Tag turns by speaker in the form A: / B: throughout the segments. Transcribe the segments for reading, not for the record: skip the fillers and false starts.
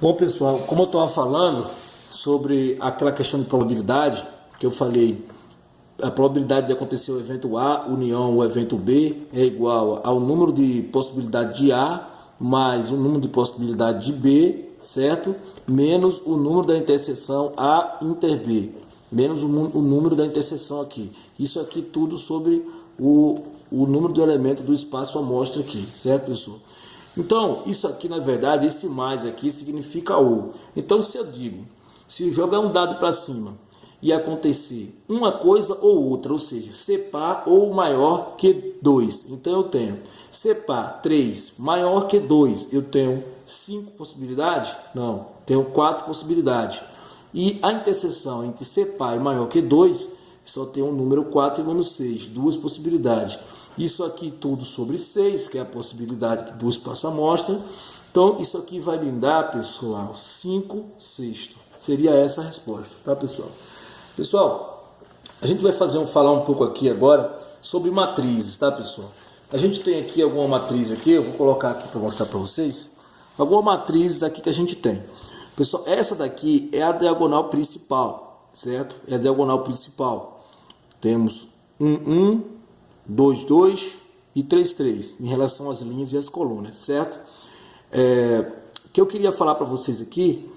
A: Bom, pessoal, como eu estava falando sobre aquela questão de probabilidade, que eu falei, a probabilidade de acontecer o evento A união o evento B é igual ao número de possibilidade de A mais o número de possibilidade de B, certo? Menos o número da interseção A inter B, menos o número da interseção aqui. Isso aqui tudo sobre o número do elemento do espaço amostra aqui, certo, pessoal? Então, isso aqui, na verdade, esse mais aqui significa ou. Então, se eu digo, se eu jogar um dado para cima e acontecer uma coisa ou outra, ou seja, ser par ou maior que 2, então eu tenho ser par 3 maior que 2, eu tenho 5 possibilidades? Não, tenho 4 possibilidades. E a interseção entre ser par e maior que 2, só tem o número 4 e o número 6, duas possibilidades. Isso aqui tudo sobre 6, que é a possibilidade do espaço amostra. Então, isso aqui vai me dar, pessoal, 5 sextos. Seria essa a resposta, tá, pessoal? Pessoal, a gente vai falar um pouco aqui agora sobre matrizes, tá, pessoal? A gente tem aqui alguma matriz aqui, eu vou colocar aqui para mostrar para vocês. Algumas matrizes aqui que a gente tem. Pessoal, essa daqui é a diagonal principal, certo? É a diagonal principal. Temos 1, 2, 2 e 3, 3 em relação às linhas e às colunas, certo? O que eu queria falar para vocês aqui,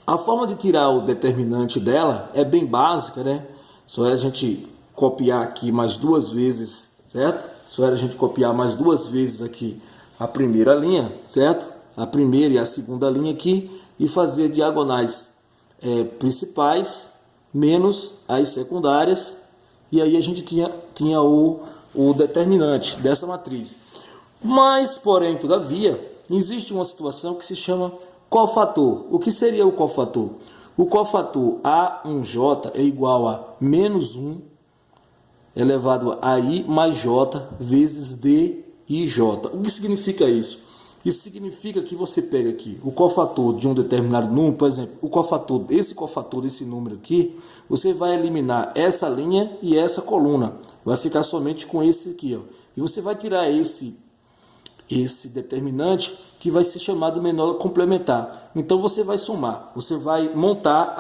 A: a forma de tirar o determinante dela é bem básica, né? Só é a gente copiar aqui mais duas vezes, certo? Só é a gente copiar mais duas vezes aqui a primeira linha, certo? A primeira e a segunda linha aqui e fazer diagonais principais menos as secundárias. E aí a gente tinha o determinante dessa matriz. Mas, porém, todavia, existe uma situação que se chama cofator. O que seria o cofator? O cofator A1J é igual a menos 1 elevado a I mais J vezes DIJ. O que significa isso? Isso significa que você pega aqui o cofator de um determinado número, por exemplo, o cofator desse número aqui, você vai eliminar essa linha e essa coluna. Vai ficar somente com esse aqui, ó. E você vai tirar esse determinante que vai ser chamado menor complementar. Então você vai somar, você vai montar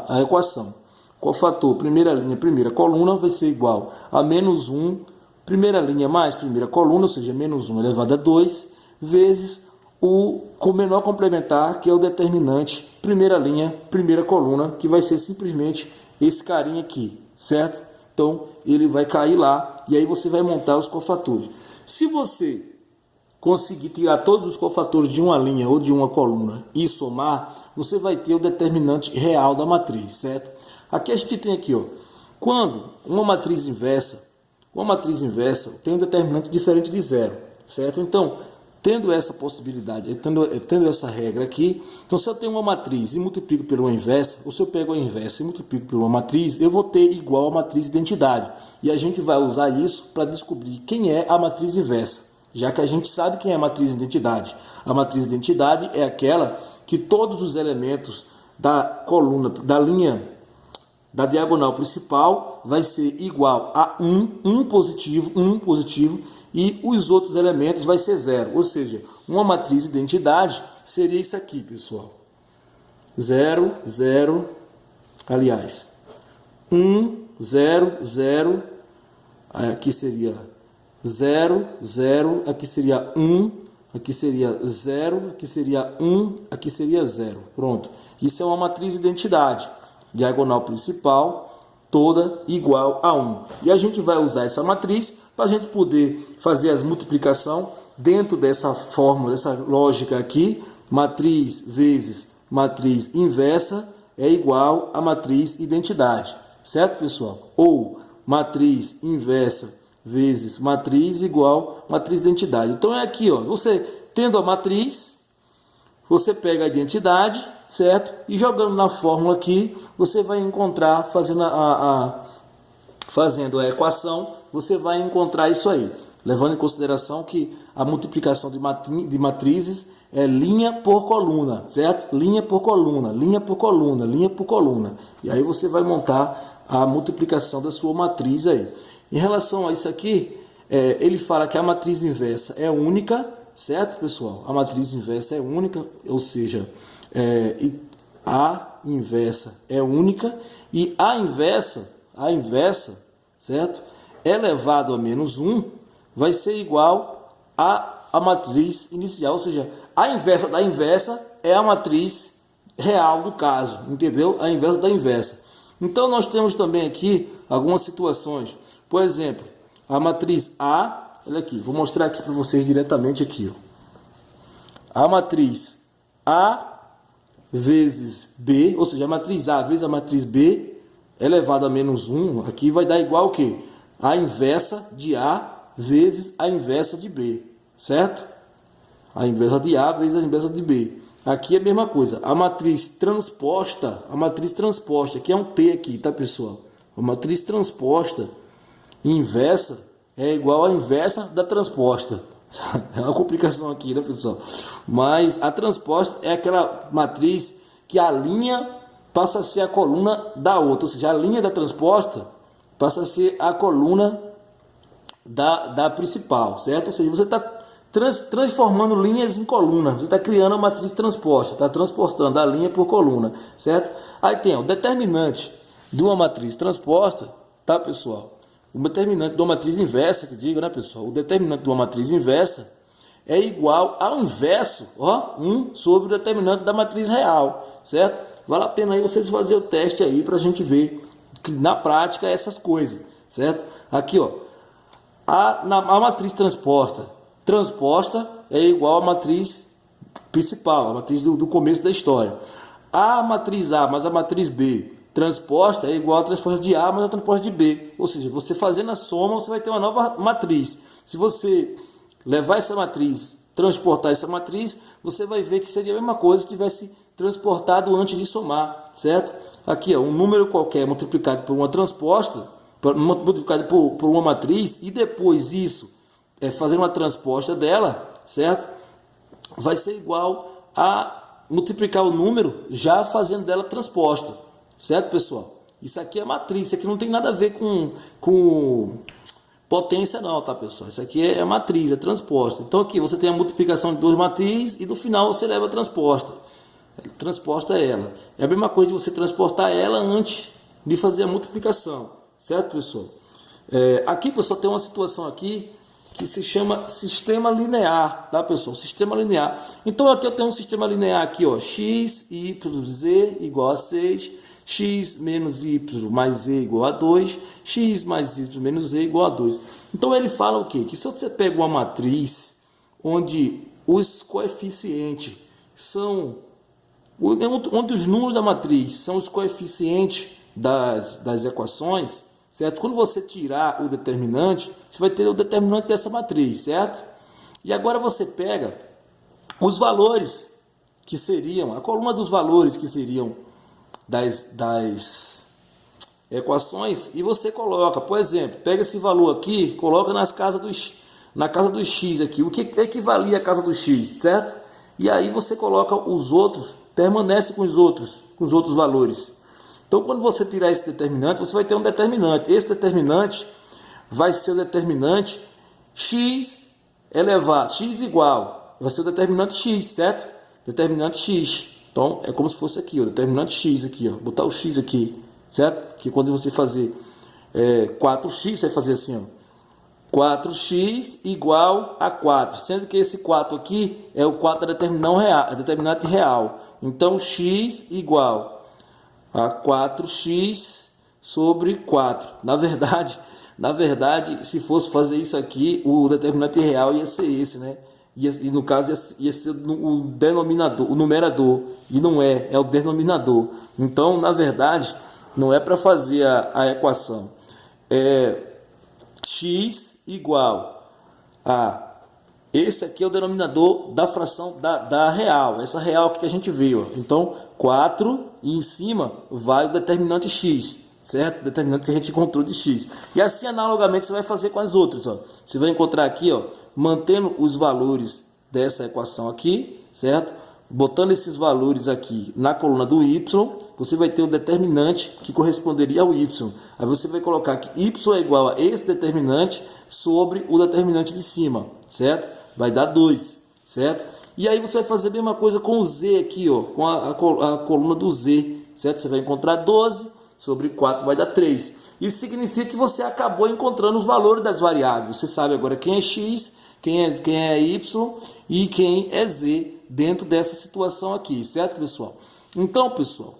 A: a equação. Cofator, primeira linha, primeira coluna, vai ser igual a menos 1, primeira linha mais primeira coluna, ou seja, menos 1 elevado a 2, vezes o menor complementar, que é o determinante, primeira linha, primeira coluna, que vai ser simplesmente esse carinha aqui, certo? Então, ele vai cair lá, e aí você vai montar os cofatores. Se você conseguir tirar todos os cofatores de uma linha ou de uma coluna e somar, você vai ter o determinante real da matriz, certo? Aqui a gente tem aqui, ó, quando uma matriz inversa tem um determinante diferente de zero, certo? Então, tendo essa possibilidade, tendo essa regra aqui, então se eu tenho uma matriz e multiplico por uma inversa, ou se eu pego a inversa e multiplico por uma matriz, eu vou ter igual a matriz de identidade. E a gente vai usar isso para descobrir quem é a matriz inversa, já que a gente sabe quem é a matriz de identidade. A matriz de identidade é aquela que todos os elementos da coluna, da linha, da diagonal principal vai ser igual a 1 positivo, e os outros elementos vai ser 0. Ou seja, uma matriz de identidade seria isso aqui, pessoal. 0, 0, aliás, 1, 0, 0, aqui seria 0, 0, aqui seria 1, aqui seria 0, aqui seria 1, aqui seria 0. Pronto. Isso é uma matriz de identidade. Diagonal principal, toda igual a 1. E a gente vai usar essa matriz para a gente poder fazer as multiplicação dentro dessa fórmula, dessa lógica aqui. Matriz vezes matriz inversa é igual a matriz identidade. Certo, pessoal? Ou matriz inversa vezes matriz igual matriz identidade. Então é aqui, ó, você tendo a matriz, você pega a identidade, certo? E jogando na fórmula aqui, você vai encontrar, fazendo a equação, você vai encontrar isso aí. Levando em consideração que a multiplicação de matrizes é linha por coluna, certo? Linha por coluna, linha por coluna, linha por coluna. E aí você vai montar a multiplicação da sua matriz aí. Em relação a isso aqui, ele fala que a matriz inversa é única, certo, pessoal? A matriz inversa é única, ou seja, a inversa é única, e a inversa, certo? Elevado a menos 1 vai ser igual a matriz inicial, ou seja, a inversa da inversa é a matriz real do caso, entendeu? A inversa da inversa. Então nós temos também aqui algumas situações. Por exemplo, a matriz A, olha aqui, vou mostrar aqui para vocês diretamente aqui, ó. A matriz A vezes B, ou seja, a matriz A vezes a matriz B elevado a menos 1, aqui vai dar igual o quê? A inversa de A vezes a inversa de B, certo? A inversa de A vezes a inversa de B. Aqui é a mesma coisa. A matriz transposta, que é um T aqui, tá, pessoal? A matriz transposta inversa é igual à inversa da transposta. É uma complicação aqui, né, pessoal? Mas a transposta é aquela matriz que a linha passa a ser a coluna da outra. Ou seja, a linha da transposta passa a ser a coluna da principal, certo? Ou seja, você está transformando linhas em colunas. Você está criando a matriz transposta, está transportando a linha por coluna, certo? Aí tem o determinante de uma matriz transposta, tá, pessoal? O determinante de uma matriz inversa, que diga, né, pessoal? O determinante de uma matriz inversa é igual ao inverso, ó, 1 sobre o determinante da matriz real, certo? Vale a pena aí vocês fazerem o teste aí para a gente ver que na prática essas coisas, certo? Aqui, ó, a matriz transposta é igual à matriz principal, a matriz do começo da história. A matriz A mais a matriz B transposta é igual à transposta de A mais a transposta de B. Ou seja, você fazendo a soma, você vai ter uma nova matriz. Se você levar essa matriz, transportar essa matriz, você vai ver que seria a mesma coisa se tivesse transportado antes de somar, certo? Aqui, ó, um número qualquer multiplicado por uma transposta, multiplicado por uma matriz, e depois isso fazer uma transposta dela, certo? Vai ser igual a multiplicar o número já fazendo dela transposta, certo, pessoal? Isso aqui é matriz, isso aqui não tem nada a ver com potência não, tá, pessoal? Isso aqui é matriz, é transposta. Então aqui você tem a multiplicação de duas matrizes e no final você leva a transposta. Transposta ela. É a mesma coisa de você transportar ela antes de fazer a multiplicação, certo, pessoal? Aqui, pessoal, tem uma situação aqui que se chama sistema linear, tá, pessoal? Sistema linear. Então aqui eu tenho um sistema linear aqui, ó, x, y, z igual a 6, x menos y mais z igual a 2, x mais y menos z igual a 2. Então ele fala o quê? Que se você pega uma matriz onde os coeficientes são, onde os números da matriz são os coeficientes das equações, certo? Quando você tirar o determinante, você vai ter o determinante dessa matriz, certo? E agora você pega os valores que seriam, a coluna dos valores que seriam das equações, e você coloca, por exemplo, pega esse valor aqui, coloca na casa do x aqui, o que equivalia à casa do x, certo? E aí você coloca os outros, permanece com os outros valores. Então, quando você tirar esse determinante, você vai ter um determinante. Esse determinante vai ser o determinante x elevado, x igual, vai ser o determinante x, certo? Determinante x. Então, é como se fosse aqui, o determinante x aqui, ó, botar o x aqui, certo? Que quando você fazer 4x, você vai fazer assim, ó, 4x igual a 4, sendo que esse 4 aqui é o 4 da determinante real. Então, x igual a 4x sobre 4. Na verdade, se fosse fazer isso aqui, o determinante real ia ser esse, né? E no caso ia ser o denominador, o numerador, e não é o denominador. Então, na verdade, não é para fazer a equação. X igual a... Esse aqui é o denominador da fração da real, essa real que a gente viu. Então, 4 e em cima vai o determinante x, certo? Determinante que a gente encontrou de x. E assim, analogamente, você vai fazer com as outras. Ó. Você vai encontrar aqui, ó, mantendo os valores dessa equação aqui, certo? Botando esses valores aqui na coluna do y, você vai ter o determinante que corresponderia ao y. Aí você vai colocar que y é igual a esse determinante sobre o determinante de cima, certo? Vai dar 2. certo? E aí você vai fazer a mesma coisa com o Z aqui, ó, com a coluna do Z, certo? Você vai encontrar 12 sobre 4 vai dar 3. Isso significa que você acabou encontrando os valores das variáveis. Você sabe agora quem é X, quem é Y e quem é Z dentro dessa situação aqui, certo, pessoal? Então, pessoal,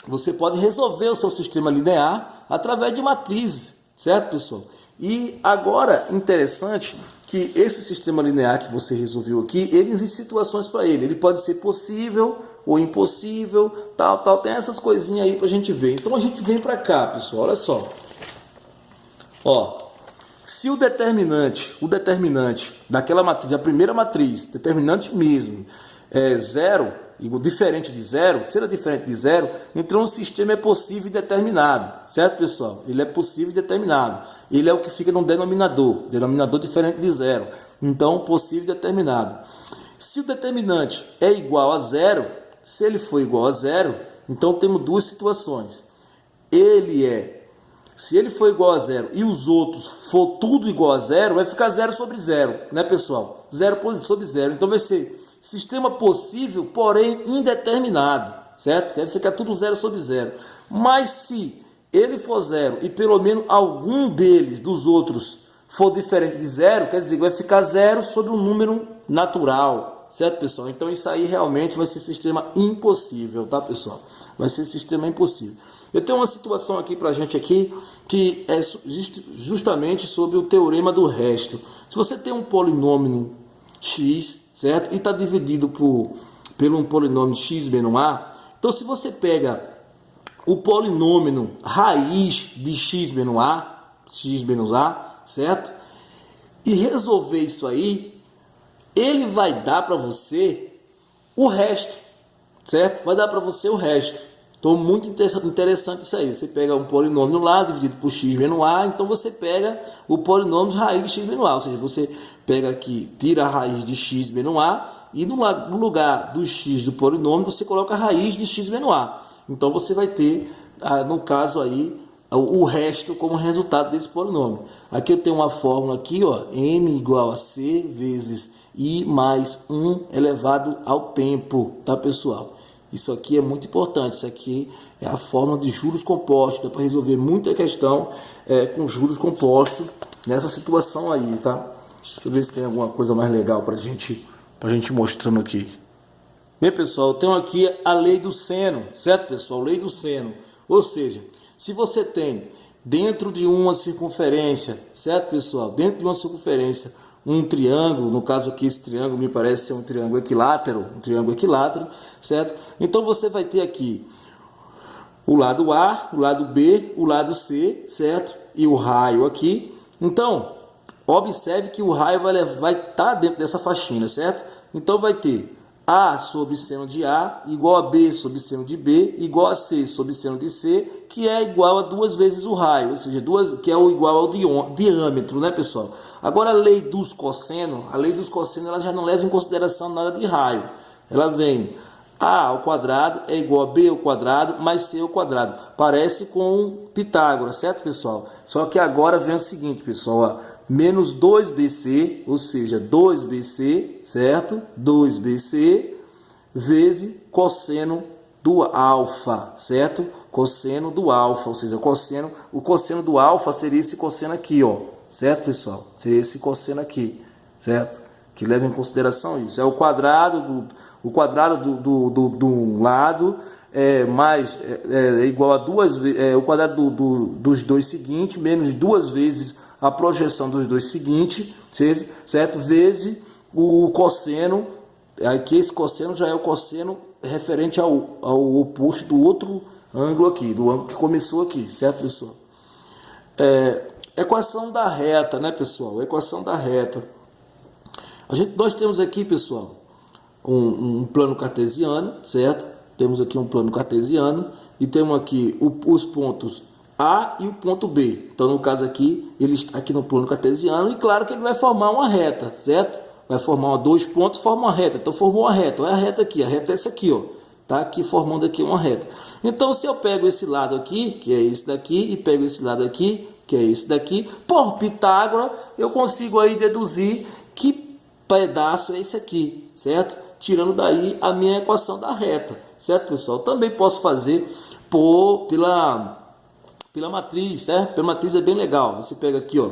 A: você pode resolver o seu sistema linear através de matrizes, certo, pessoal? E agora, interessante que esse sistema linear que você resolveu aqui, ele existe situações para ele. Ele pode ser possível ou impossível, tal. Tem essas coisinhas aí para a gente ver. Então a gente vem para cá, pessoal. Olha só. Ó, se o determinante daquela matriz, a primeira matriz, determinante mesmo, é zero, diferente de zero, se ele é diferente de zero, então o sistema é possível e determinado, certo, pessoal? Ele é possível e determinado. Ele é o que fica no denominador diferente de zero. Então, possível e determinado. Se o determinante é igual a zero, se ele for igual a zero, então temos duas situações. Se ele for igual a zero e os outros for tudo igual a zero, vai ficar zero sobre zero, né, pessoal? Zero sobre zero. Então vai ser sistema possível, porém indeterminado, certo? Vai ficar tudo zero sobre zero. Mas se ele for zero e pelo menos algum dos outros, for diferente de zero, quer dizer que vai ficar zero sobre um número natural, certo, pessoal? Então isso aí realmente vai ser sistema impossível, tá, pessoal? Vai ser sistema impossível. Eu tenho uma situação aqui para a gente aqui, que é justamente sobre o teorema do resto. Se você tem um polinômio x, certo? E está dividido pelo um polinômio x menos a, então se você pega o polinômio raiz de x menos a, certo? E resolver isso aí, ele vai dar para você o resto, certo? Vai dar para você o resto. Então, muito interessante isso aí. Você pega um polinômio lá, dividido por x menos a, então você pega o polinômio raiz de x menos a. Ou seja, você pega aqui, tira a raiz de x menos a, e no lugar do x do polinômio, você coloca a raiz de x menos a. Então, você vai ter, no caso aí, o resto como resultado desse polinômio. Aqui eu tenho uma fórmula aqui, ó, m igual a c vezes i mais 1 elevado ao tempo, tá, pessoal? Isso aqui é muito importante. Isso aqui é a fórmula de juros compostos. Dá para resolver muita questão com juros compostos nessa situação aí, tá? Deixa eu ver se tem alguma coisa mais legal para gente mostrando aqui. Bem, pessoal, eu tenho aqui a lei do seno, certo, pessoal? Lei do seno. Ou seja, se você tem dentro de uma circunferência, certo, pessoal? Dentro de uma circunferência, um triângulo, no caso aqui esse triângulo me parece ser um triângulo equilátero, certo? Então você vai ter aqui o lado A, o lado B, o lado C, certo? E o raio aqui. Então, observe que o raio vai estar dentro dessa faixina, certo? Então vai ter A sobre seno de A igual a B sobre seno de B igual a C sobre seno de C, que é igual a 2 vezes o raio, ou seja, que é igual ao diâmetro, né, pessoal? Agora a lei dos cossenos, ela já não leva em consideração nada de raio. Ela vem A ao quadrado é igual a B ao quadrado mais C ao quadrado. Parece com Pitágoras, certo, pessoal? Só que agora vem o seguinte, pessoal, ó, menos 2BC, ou seja, 2BC, certo? 2BC vezes cosseno do alfa, certo? Cosseno do alfa, ou seja, o cosseno do alfa seria esse cosseno aqui, ó, certo, pessoal? Seria esse cosseno aqui, certo? Que leva em consideração isso. É o quadrado do lado é igual a duas vezes o quadrado dos dois seguintes menos 2 vezes a projeção dos dois seguintes, certo? Vezes o cosseno, aqui esse cosseno já é o cosseno referente ao oposto do outro ângulo aqui, do ângulo que começou aqui, certo, pessoal? Equação da reta, né, pessoal? Equação da reta. Nós temos aqui, pessoal, um plano cartesiano, certo? Temos aqui um plano cartesiano e temos aqui os pontos A e o ponto B. Então, no caso aqui, ele está aqui no plano cartesiano e claro que ele vai formar uma reta, certo? Vai formar dois pontos, forma uma reta. Então, formou uma reta. Olha a reta aqui. A reta é essa aqui, ó. Tá aqui formando aqui uma reta. Então, se eu pego esse lado aqui, que é esse daqui, e pego esse lado aqui, que é esse daqui, por Pitágoras, eu consigo aí deduzir que pedaço é esse aqui, certo? Tirando daí a minha equação da reta, certo, pessoal? Também posso fazer pela matriz, né? Pela matriz é bem legal. Você pega aqui, ó,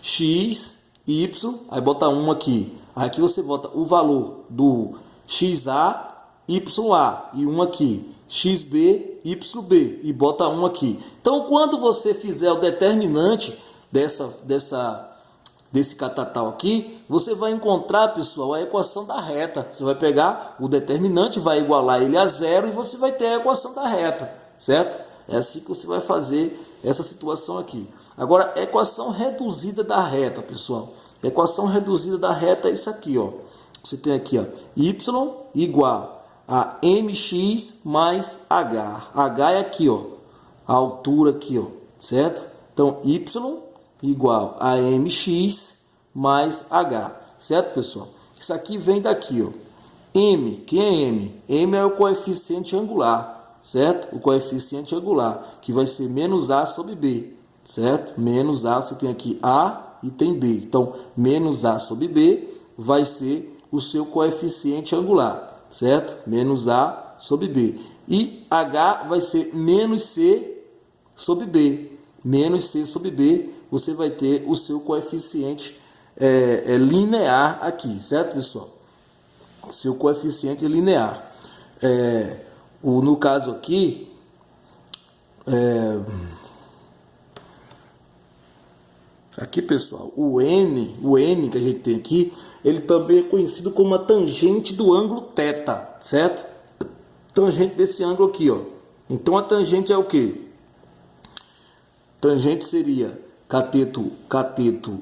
A: x, y, aí bota 1 aqui. Aí aqui você bota o valor do xa, ya e 1 aqui. xb, yb e bota 1 aqui. Então, quando você fizer o determinante desse catatal aqui, você vai encontrar, pessoal, a equação da reta. Você vai pegar o determinante, vai igualar ele a zero e você vai ter a equação da reta, certo? É assim que você vai fazer essa situação aqui. Agora, equação reduzida da reta, pessoal. Equação reduzida da reta é isso aqui, ó. Você tem aqui, ó, y igual a mx mais h. H é aqui, ó, a altura aqui, ó, certo? Então, y igual a mx mais h, certo, pessoal? Isso aqui vem daqui, ó. M, quem é m? M é o coeficiente angular, certo? O coeficiente angular, que vai ser menos a sobre b, certo? Menos a, você tem aqui a e tem b. Então, menos a sobre b vai ser o seu coeficiente angular, certo? Menos a sobre b. E h vai ser menos c sobre b. Menos c sobre b, você vai ter o seu coeficiente linear aqui, certo, pessoal? O seu coeficiente linear. No caso aqui, aqui, pessoal, o n que a gente tem aqui, ele também é conhecido como a tangente do ângulo θ, certo? Tangente desse ângulo aqui, ó. Então, a tangente é o quê? Tangente seria cateto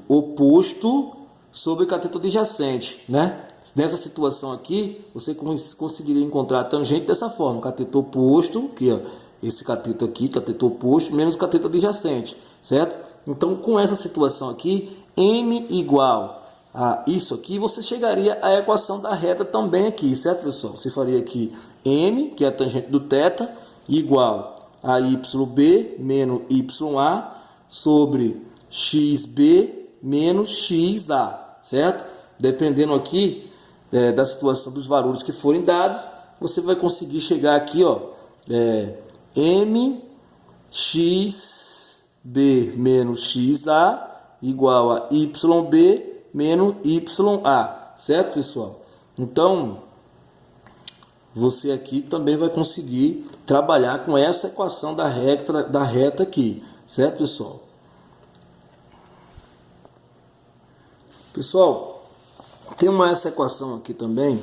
A: oposto sobre cateto adjacente, né? Nessa situação aqui, você conseguiria encontrar a tangente dessa forma: cateto oposto, que é esse cateto aqui, cateto oposto, menos cateto adjacente, certo? Então, com essa situação aqui, m igual a isso aqui, você chegaria à equação da reta também aqui, certo, pessoal? Você faria aqui m, que é a tangente do θ, igual a yb menos ya sobre xb menos xa, certo? Dependendo aqui da situação dos valores que forem dados, você vai conseguir chegar aqui, ó, mxb menos xa igual a yb menos ya, certo, pessoal? Então, você aqui também vai conseguir trabalhar com essa equação da reta aqui, certo, pessoal? Pessoal, tem essa equação aqui também,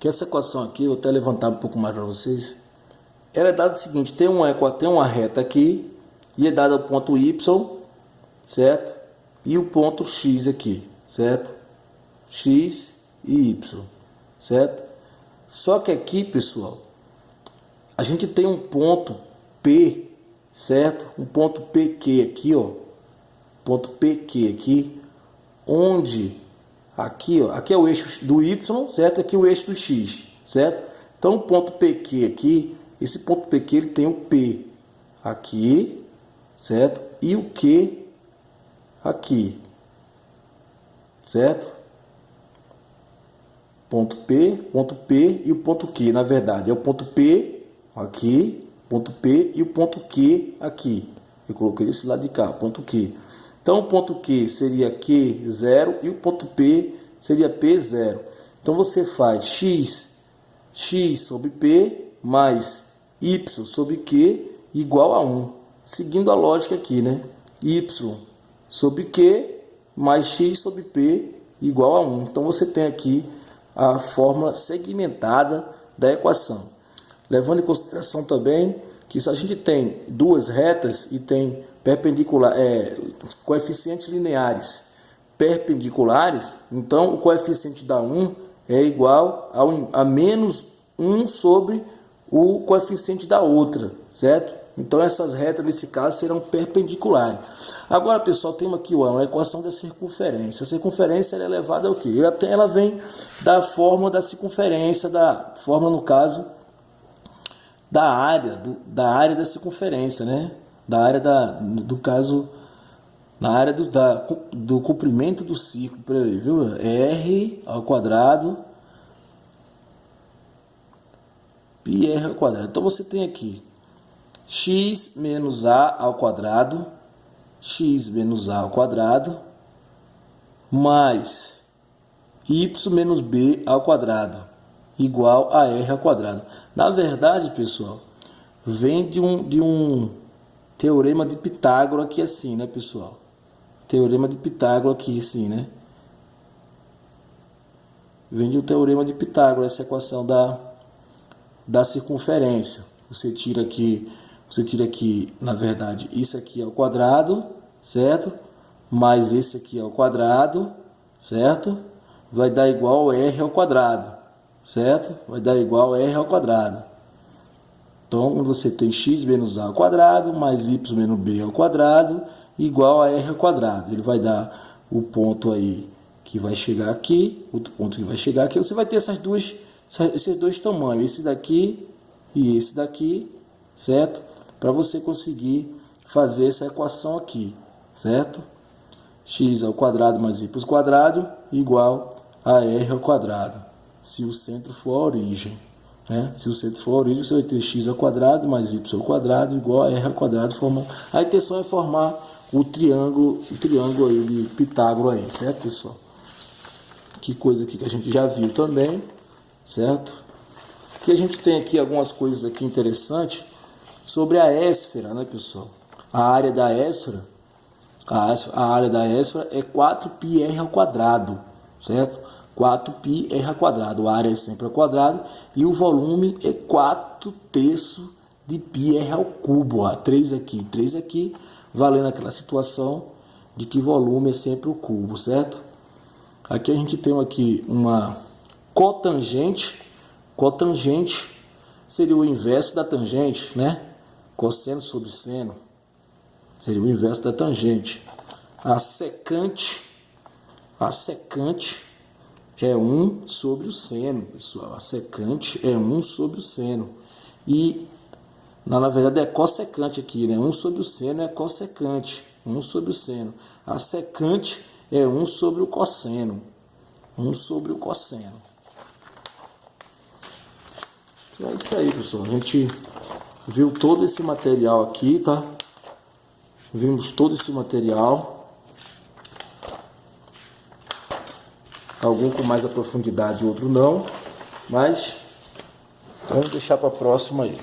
A: que essa equação aqui, eu vou até levantar um pouco mais para vocês. Ela é dada o seguinte: tem uma reta aqui, e é dada o ponto y, certo? E o ponto x aqui, certo? X e y, certo? Só que aqui, pessoal, a gente tem um ponto P, certo? Um ponto PQ aqui, ó. Ponto PQ aqui, onde aqui, ó, aqui é o eixo do Y, certo? Aqui é o eixo do X, certo? Então, o ponto PQ aqui, esse ponto PQ, ele tem o P aqui, certo? E o Q aqui, certo? Ponto P e o ponto Q, na verdade, é o ponto P aqui, ponto P e o ponto Q aqui. Eu coloquei esse lado de cá, ponto Q. Então, o ponto Q seria Q0 e o ponto P seria P0. Então, você faz x sobre P mais y sobre Q igual a 1. Seguindo a lógica aqui, né? Y sobre Q mais x sobre P igual a 1. Então, você tem aqui a fórmula segmentada da equação. Levando em consideração também que se a gente tem duas retas e tem coeficientes lineares perpendiculares, então o coeficiente da 1 é igual a menos 1 sobre o coeficiente da outra, certo? Então essas retas nesse caso serão perpendiculares. Agora, pessoal, temos aqui uma equação da circunferência. A circunferência ela é elevada ao quê? Ela vem da fórmula da circunferência, da fórmula, no caso, da área da circunferência, né? Da área do caso na área do comprimento do círculo, peraí, viu? R ao quadrado πr ao quadrado. Então você tem aqui x menos a ao quadrado, x menos a ao quadrado, mais y menos b ao quadrado, igual a r ao quadrado. Na verdade, pessoal, vem de um teorema de Pitágoras aqui assim, né, pessoal? Teorema de Pitágoras aqui assim, né? Vem de um teorema de Pitágoras, essa equação da circunferência. Você tira aqui, na verdade, isso aqui ao quadrado, certo? Mais esse aqui ao quadrado, certo? Vai dar igual a r ao quadrado, certo? Vai dar igual a r ao quadrado. Então, você tem x menos a ao quadrado, mais y menos b ao quadrado, igual a r ao quadrado. Ele vai dar o ponto aí que vai chegar aqui, outro ponto que vai chegar aqui. Você vai ter esses dois tamanhos, esse daqui e esse daqui, certo? Para você conseguir fazer essa equação aqui, certo? X ao quadrado mais y ao quadrado igual a r ao quadrado, se o centro for a origem. Se o centro for a origem, você vai ter x ao quadrado mais y ao quadrado igual a r ao quadrado. A intenção é formar o triângulo aí de Pitágoras aí, certo, pessoal? Que coisa aqui que a gente já viu também, certo? Que a gente tem aqui algumas coisas aqui interessantes sobre a esfera, né, pessoal? A área da esfera, é 4πr ao quadrado, certo? 4πr ao quadrado, a área é sempre ao quadrado e o volume é 4/3 de πr ao cubo, ó, 3 aqui, valendo aquela situação de que volume é sempre o cubo, certo? Aqui a gente tem aqui uma cotangente seria o inverso da tangente, né? Cosseno sobre seno seria o inverso da tangente. A secante é 1 sobre o seno, pessoal. A secante é 1 sobre o seno. E, na verdade, é cossecante aqui, né? 1 sobre o seno é cossecante. 1 sobre o seno. A secante é 1 sobre o cosseno. 1 sobre o cosseno. Então é isso aí, pessoal. A gente viu todo esse material aqui, tá? Vimos todo esse material. Algum com mais profundidade, outro não. Mas vamos deixar para a próxima aí.